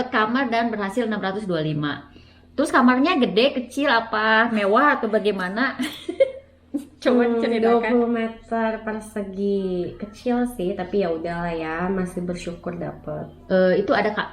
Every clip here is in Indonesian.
kamar dan berhasil 625. Terus kamarnya gede, kecil, apa mewah atau bagaimana? Coba diceritakan. 20 meter persegi, kecil sih, tapi ya udahlah ya, masih bersyukur dapet. Itu ada kak.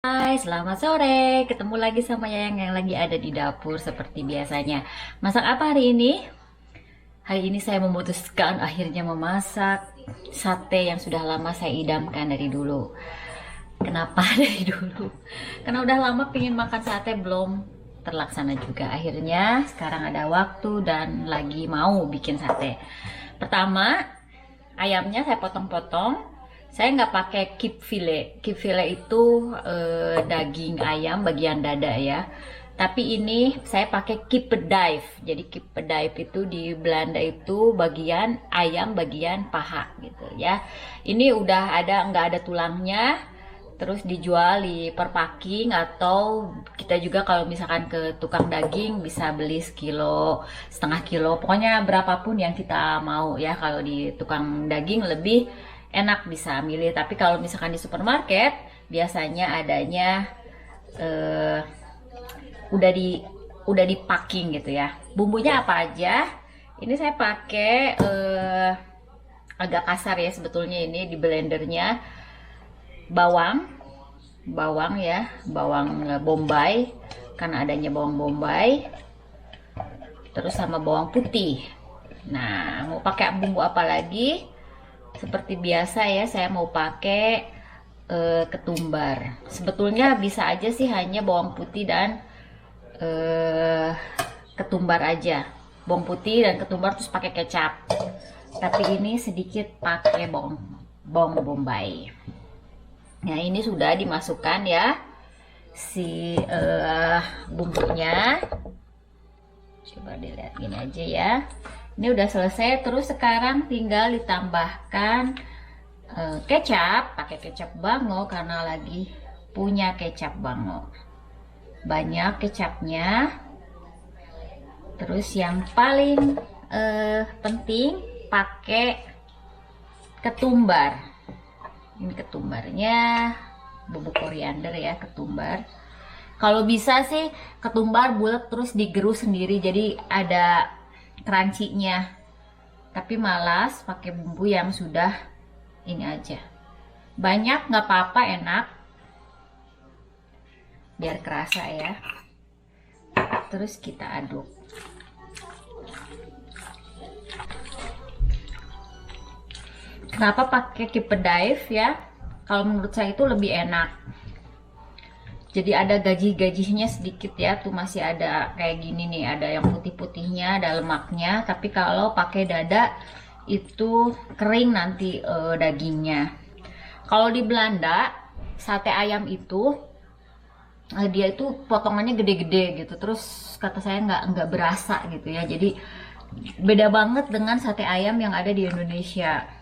Hai, selamat sore. Ketemu lagi sama Yayang yang lagi ada di dapur seperti biasanya. Masak apa hari ini? Hari ini saya memutuskan akhirnya memasak sate yang sudah lama saya idamkan dari dulu. Kenapa dari dulu? Karena udah lama pengen makan sate, belum terlaksana juga. Akhirnya sekarang ada waktu dan lagi mau bikin sate. Pertama, ayamnya saya potong-potong. Saya nggak pakai kip file. Kip file itu daging ayam bagian dada ya. Tapi ini saya pakai kippendief. Jadi kippendief itu di Belanda itu bagian ayam bagian paha gitu ya. Ini udah ada, nggak ada tulangnya. Terus dijual di per packing, atau kita juga kalau misalkan ke tukang daging bisa beli sekilo, setengah kilo, pokoknya berapapun yang kita mau ya. Kalau di tukang daging lebih enak bisa milih, tapi kalau misalkan di supermarket biasanya adanya eh, udah di packing gitu ya. Bumbunya apa aja? Ini saya pakai agak kasar ya sebetulnya, ini di blendernya. Bawang ya, bawang bombay karena adanya bawang bombay, terus sama bawang putih. Nah, mau pakai bumbu apa lagi? Seperti biasa ya, saya mau pakai ketumbar. Sebetulnya bisa aja sih hanya bawang putih dan ketumbar aja. Bawang putih dan ketumbar terus pakai kecap. Tapi ini sedikit pakai bawang bombay. Nah, ini sudah dimasukkan ya si bumbunya. Coba dilihat gini aja ya. Ini udah selesai. Terus sekarang tinggal ditambahkan kecap. Pakai kecap bango karena lagi punya kecap bango. Banyak kecapnya. Terus yang paling penting pakai ketumbar. Ini ketumbarnya, bubuk koriander ya, ketumbar. Kalau bisa sih ketumbar bulat terus digerus sendiri, jadi ada crunchy-nya. Tapi malas pakai bumbu yang sudah ini aja. Banyak nggak apa-apa, enak. Biar kerasa ya. Terus kita aduk. Kenapa pakai kippendief ya? Kalau menurut saya itu lebih enak. Jadi ada gaji-gajinya sedikit ya, tuh masih ada kayak gini nih, ada yang putih-putihnya, ada lemaknya. Tapi kalau pakai dada itu kering nanti dagingnya. Kalau di Belanda sate ayam itu dia itu potongannya gede-gede gitu. Terus kata saya nggak berasa gitu ya. Jadi beda banget dengan sate ayam yang ada di Indonesia.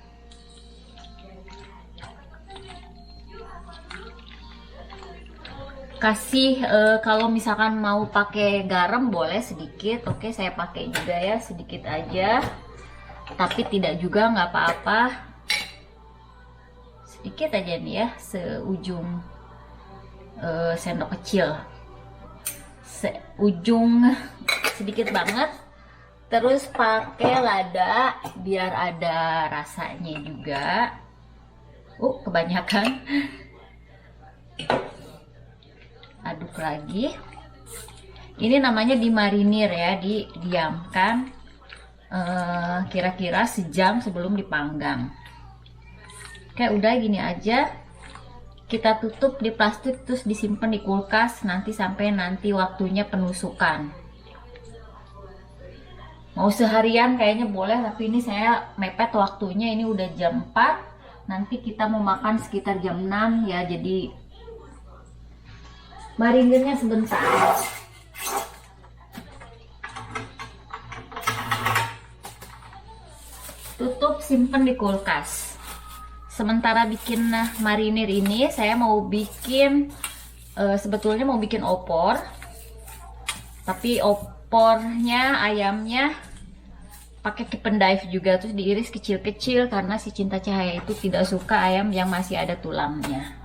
Kasih kalau misalkan mau pakai garam boleh sedikit. Oke, saya pakai juga ya, sedikit aja, tapi tidak juga nggak apa-apa, sedikit aja nih ya, seujung sendok kecil, seujung, sedikit banget. Terus pakai lada biar ada rasanya juga. Kebanyakan. Aduk lagi. Ini namanya dimarinir ya, didiamkan kira-kira sejam sebelum dipanggang. Kayak udah gini aja. Kita tutup di plastik terus disimpan di kulkas sampai nanti waktunya penusukan. Mau seharian kayaknya boleh, tapi ini saya mepet waktunya, ini udah jam 4. Nanti kita mau makan sekitar jam 6 ya, jadi marinirnya sebentar. tutup, simpen di kulkas. Sementara bikin marinir ini, saya mau bikin sebetulnya mau bikin opor, tapi opornya ayamnya pakai keep and dive juga, terus diiris kecil-kecil karena si Cinta Cahaya itu tidak suka ayam yang masih ada tulangnya.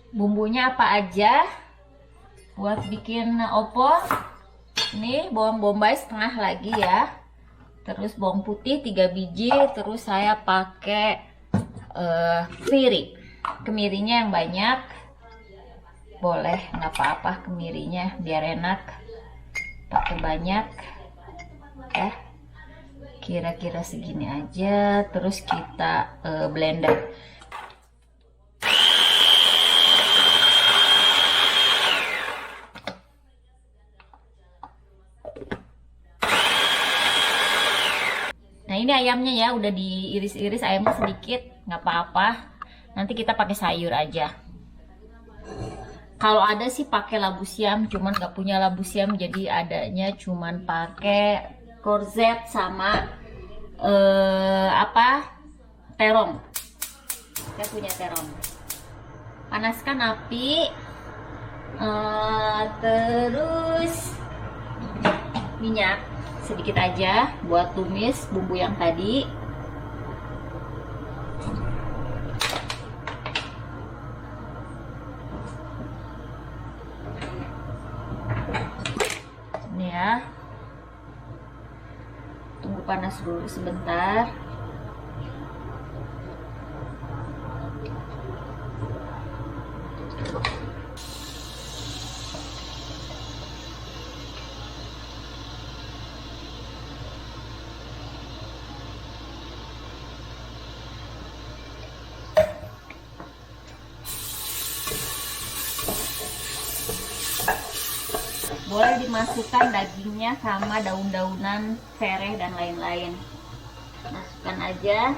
Bumbunya apa aja buat bikin opor? Ini bawang bombay setengah lagi ya, terus bawang putih 3 biji, terus saya pakai kemirinya yang banyak, boleh nggak apa-apa kemirinya biar enak pakai banyak ya, kira-kira segini aja. Terus kita blender. Nah ini ayamnya ya, udah diiris-iris ayamnya sedikit, nggak apa-apa. Nanti kita pakai sayur aja. Kalau ada sih pakai labu siam, cuman nggak punya labu siam, jadi adanya cuman pakai korzet sama terong. Saya punya terong. Panaskan api, terus minyak sedikit aja buat tumis bumbu yang tadi. Ini ya, tunggu panas dulu sebentar. Boleh dimasukkan dagingnya sama daun-daunan sereh dan lain-lain. Masukkan aja.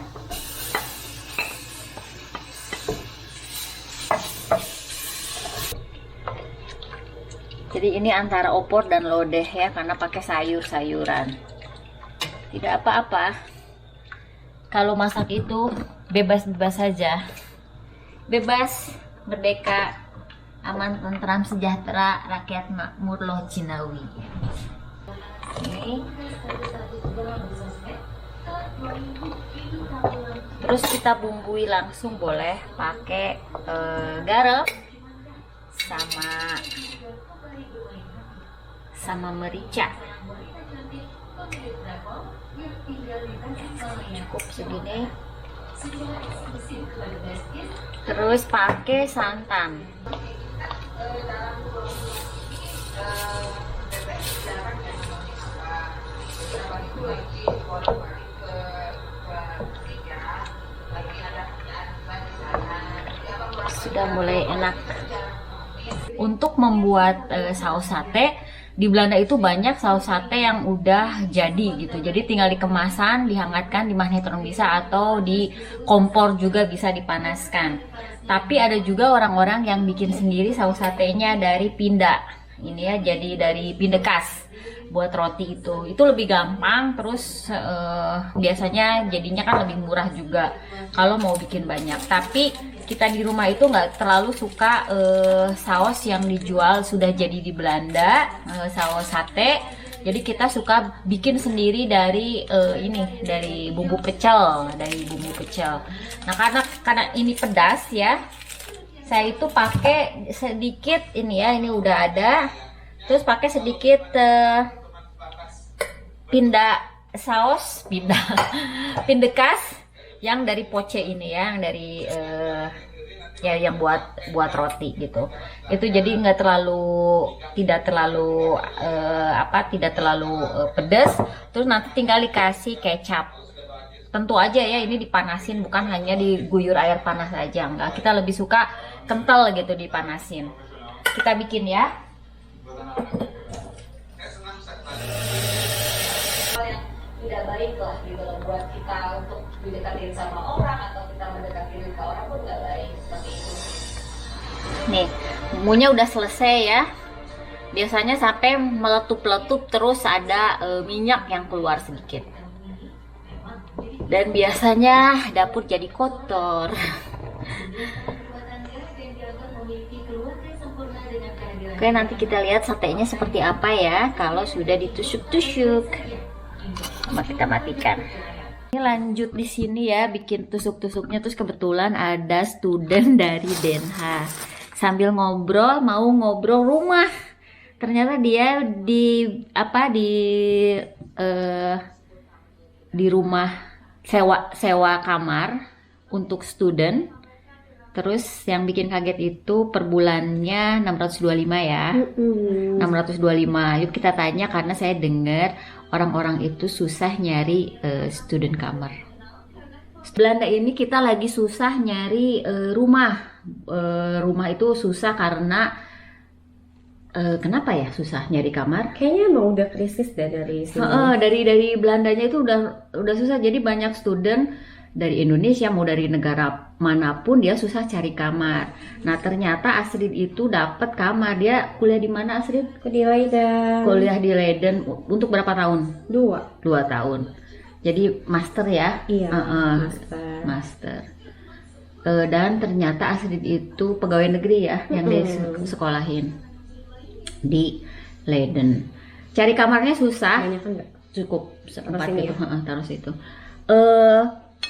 Jadi ini antara opor dan lodeh ya, karena pakai sayur-sayuran. Tidak apa-apa. Kalau masak itu bebas-bebas saja. Bebas, merdeka, aman, tentram, sejahtera, rakyat makmur, loh Cinawi. Ini. Terus kita bumbui langsung, boleh pakai garam sama merica. Cukup segini. Terus pakai santan. Sudah mulai enak. Untuk membuat saus sate, di Belanda itu banyak saus sate yang udah jadi gitu. Jadi tinggal dikemasan, dihangatkan di magnetron bisa, atau di kompor juga bisa dipanaskan. Tapi ada juga orang-orang yang bikin sendiri saus satenya dari pinda. Ini ya, jadi dari pindekas buat roti itu lebih gampang. Terus biasanya jadinya kan lebih murah juga kalau mau bikin banyak. Tapi kita di rumah itu nggak terlalu suka saus yang dijual sudah jadi di Belanda, saus sate. Jadi kita suka bikin sendiri dari dari bumbu pecel, Nah karena ini pedas ya, saya itu pakai sedikit ini ya, ini udah ada. Terus pakai sedikit pindekas yang dari poche ini ya, yang dari ya yang buat roti gitu. Itu jadi nggak terlalu tidak terlalu tidak terlalu pedas. Terus nanti tinggal dikasih kecap. Tentu aja ya ini dipanasin, bukan hanya diguyur air panas aja, enggak. Kita lebih suka kental gitu dipanasin. Kita bikin ya. Yang tidak baik lah gitu loh buat kita untuk didekatin sama orang atau kita mendekati ke orang pun nggak baik seperti itu. Nih, bumbunya udah selesai ya. Biasanya sampai meletup-letup terus ada minyak yang keluar sedikit. Dan biasanya dapur jadi kotor. Oke, nanti kita lihat satenya seperti apa ya kalau sudah ditusuk-tusuk. Sama kita matikan. Ini lanjut di sini ya bikin tusuk-tusuknya, terus kebetulan ada student dari Den Haag. Sambil ngobrol, mau ngobrol rumah. Ternyata dia di rumah sewa kamar untuk student. Terus yang bikin kaget itu per bulannya 625 ya. 625. Yuk kita tanya karena saya dengar orang-orang itu susah nyari student kamar. Belanda ini kita lagi susah nyari rumah. Rumah itu susah karena kenapa ya susah nyari kamar? Kayaknya emang udah krisis deh dari sini. Dari Belandanya itu udah susah. Jadi banyak student dari Indonesia mau dari negara manapun dia susah cari kamar. Nah ternyata Astrid itu dapat kamar. Dia kuliah di mana Astrid? Di Leiden. Kuliah di Leiden untuk berapa tahun? 2 tahun. Jadi master ya? Iya. Master. Dan ternyata Astrid itu pegawai negeri ya yang dia sekolahin di Leiden. Cari kamarnya susah. Banyak kan enggak? Cukup seempat Taruh itu, ya? taruh situ.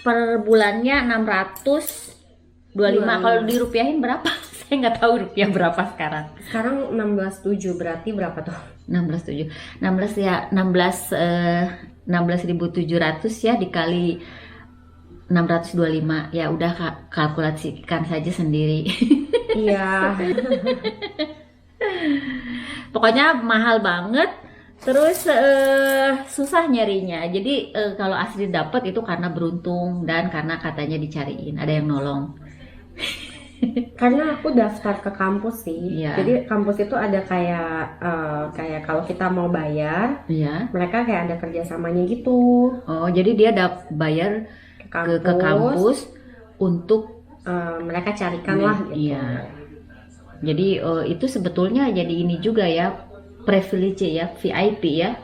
Per bulannya 625. Kalau dirupiahin berapa? Saya nggak tahu rupiah berapa sekarang. Sekarang 16.700 berarti berapa tuh? 16.700. 16.700 ya dikali 625. Ya udah kalkulasikan saja sendiri. Iya. Pokoknya mahal banget. Terus susah nyarinya. Jadi kalau Astrid dapat itu karena beruntung dan karena katanya dicariin, ada yang nolong. Karena aku daftar ke kampus sih. Iya. Jadi kampus itu ada kayak kalau kita mau bayar, Iya. mereka kayak ada kerjasamanya gitu. Oh, jadi dia bayar ke kampus untuk mereka carikan lah gitu. Iya. Jadi itu sebetulnya jadi ini juga ya, privilege ya, VIP ya.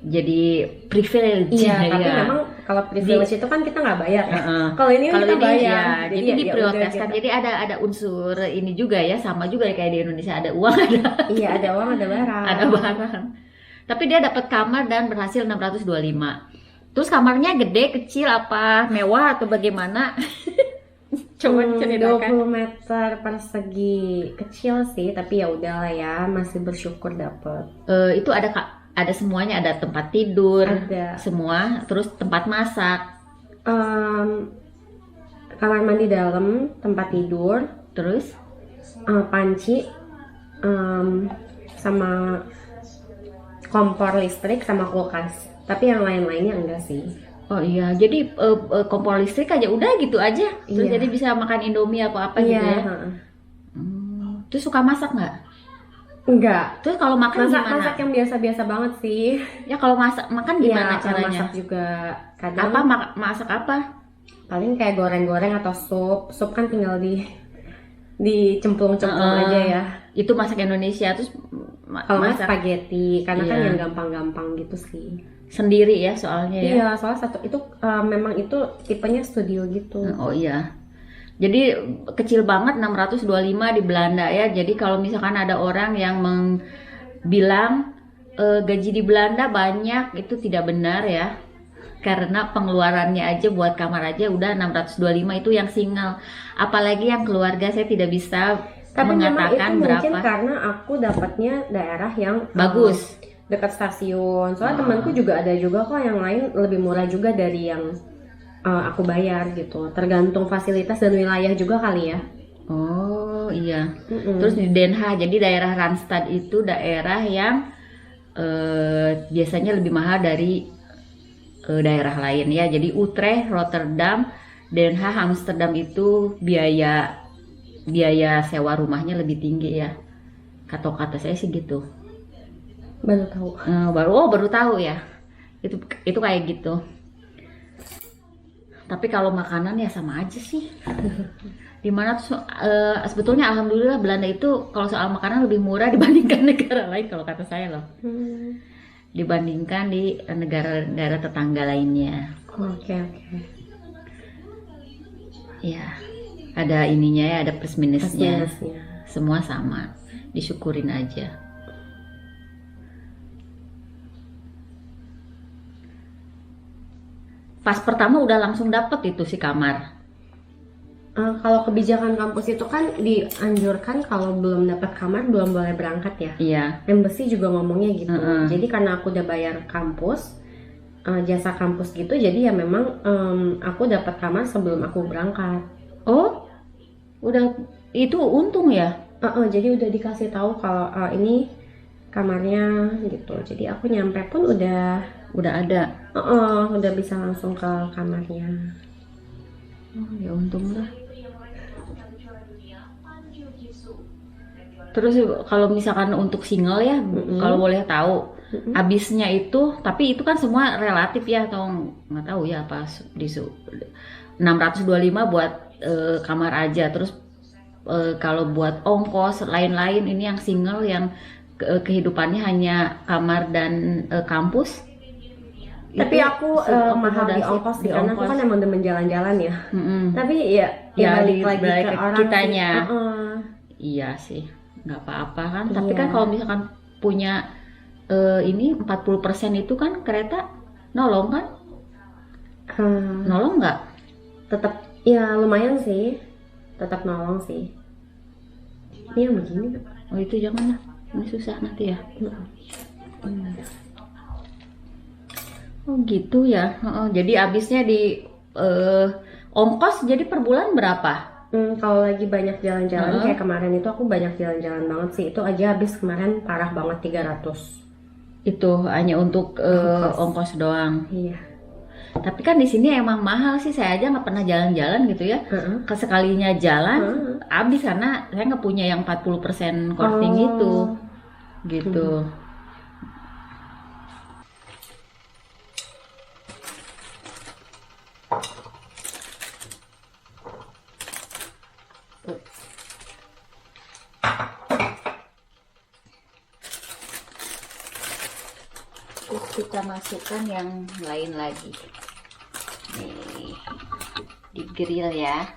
Jadi privilege. Iya, tapi ya. memang kalau privilege itu kan kita nggak bayar ya. Kalau ini kan Kalau kita ini bayar. ya, jadi ya diprioritaskan. udah gitu. Jadi ada unsur ini juga ya, sama juga kayak di Indonesia ada uang ada. Iya, ada uang ada barang. Ada barang. Tapi dia dapat kamar dan berhasil 625. Terus kamarnya gede, kecil, apa mewah atau bagaimana? Coba ceritakan. 20 meter persegi, kecil sih, tapi ya udahlah ya, masih bersyukur dapet. Itu ada semuanya, ada tempat tidur, Ada. semua, terus tempat masak, Kamar mandi dalam, tempat tidur, terus panci, sama kompor listrik sama kulkas. Tapi yang lain-lainnya enggak sih. oh iya, jadi kompor listrik aja udah gitu aja, terus Iya. jadi bisa makan Indomie apa gitu Iya, ya. Terus suka masak nggak? enggak. Terus kalau makan gimana? Masak yang biasa-biasa banget sih. Ya kalau makan gimana Iya, caranya? masak juga kadang. Apa masak apa? Paling kayak goreng-goreng atau sup. Sup kan tinggal dicemplung-cemplung aja ya. Itu masak Indonesia. Terus Kalau masak spaghetti, karena kan Iya. yang gampang-gampang gitu sih. sendiri ya soalnya ya. Iya, soalnya satu itu memang itu tipenya studio gitu. Oh iya. Jadi kecil banget 625 di Belanda ya. Jadi kalau misalkan ada orang yang bilang gaji di Belanda banyak, itu tidak benar ya. Karena pengeluarannya aja buat kamar aja udah 625, itu yang single. Apalagi yang keluarga saya tidak bisa Tapi memang itu mengatakan mungkin berapa. karena aku dapatnya daerah yang Bagus. dekat stasiun. Soalnya temanku juga ada juga kok yang lain lebih murah juga dari yang aku bayar gitu. Tergantung fasilitas dan wilayah juga kali ya. Oh iya. Mm-mm. Terus di Den Haag, jadi daerah Randstad itu daerah yang biasanya lebih mahal dari daerah lain ya. Jadi Utrecht, Rotterdam, Den Haag, Amsterdam itu biaya biaya sewa rumahnya lebih tinggi ya. Kata saya sih gitu. Baru tahu. Baru tahu ya. Itu kayak gitu. Tapi kalau makanan ya sama aja sih. Dimana tuh sebetulnya alhamdulillah Belanda itu kalau soal makanan lebih murah dibandingkan negara lain kalau kata saya loh. Dibandingkan di negara-negara tetangga lainnya. Oke. Ya, ada ininya ya, ada plus minusnya. Minusnya. Semua sama, disyukurin aja. Pas pertama udah langsung dapet itu si kamar. Kalau kebijakan kampus itu kan dianjurkan kalau belum dapat kamar belum boleh berangkat ya. Iya. Embassy juga ngomongnya gitu. Jadi karena aku udah bayar kampus, jasa kampus gitu, jadi ya memang aku dapat kamar sebelum aku berangkat. Oh, udah itu untung ya. Jadi udah dikasih tahu kalau ini kamarnya gitu. Jadi aku nyampe pun udah ada. Udah bisa langsung ke kamarnya. Oh, ya untung lah. Terus kalau misalkan untuk single ya, kalau boleh tahu, habisnya itu, tapi itu kan semua relatif ya, atau nggak tahu ya apa di 625 buat kamar aja. Terus kalau buat ongkos lain-lain ini yang single yang kehidupannya hanya kamar dan kampus. Tapi aku mahal di ongkos sih, karena aku kan emang demen jalan-jalan ya. Tapi ya balik lagi ke orang kitanya. sih. Iya sih, nggak apa-apa kan. Tapi kan kalau misalkan punya ini 40% itu kan kereta nolong kan? Nolong nggak? Tetap ya lumayan sih, tetap nolong sih. Ini yang begini. Oh itu jangan lah, ini susah nanti ya. Oh gitu ya. Jadi habisnya di ongkos jadi per bulan berapa? Kalau lagi banyak jalan-jalan kayak kemarin itu aku banyak jalan-jalan banget sih. Itu aja habis kemarin parah banget 300. Itu hanya untuk ongkos doang. Iya. Tapi kan di sini emang mahal sih, saya aja nggak pernah jalan-jalan gitu ya. Kesekalinya jalan habis karena saya nggak punya yang 40% korting itu. Gitu. Terus kita masukkan yang lain lagi. Nih, di grill ya.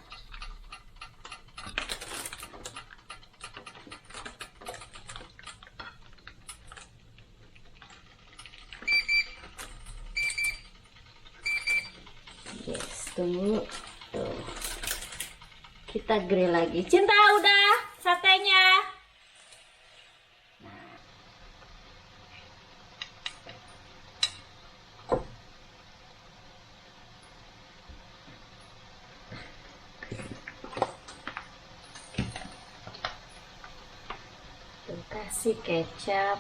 Yes, tunggu. Tuh. Kita grill lagi. Cinta udah satenya. Kasih kecap.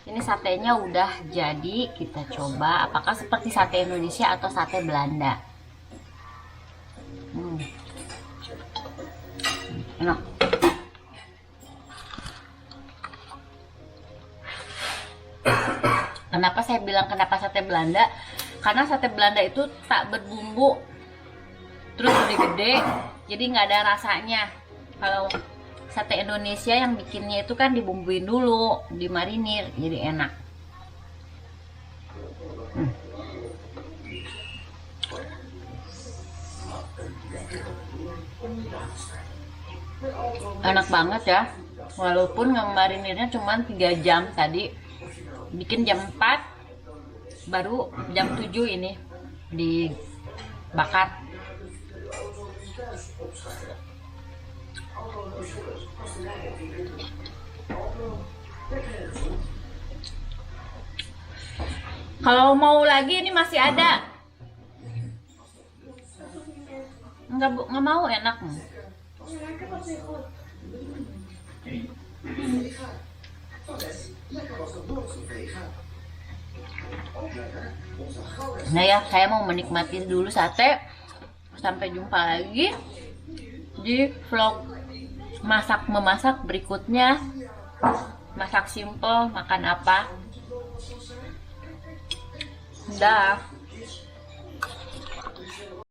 Ini satenya udah jadi, kita coba apakah seperti sate Indonesia atau sate Belanda. Enak. Kenapa saya bilang kenapa sate Belanda? Karena sate Belanda itu tak berbumbu, terus gede-gede, jadi nggak ada rasanya. Kalau sate Indonesia yang bikinnya itu kan dibumbuin dulu, dimarinir, jadi enak. Enak banget ya, walaupun ngemarinirnya cuma 3 jam tadi. Bikin jam 4, baru jam 7 ini dibakar. Kalau mau lagi ini masih ada. Nggak mau, enak. Nah ya, saya mau menikmati dulu sate. Sampai jumpa lagi di vlog masak memasak berikutnya. Masak simple, makan apa? Dah.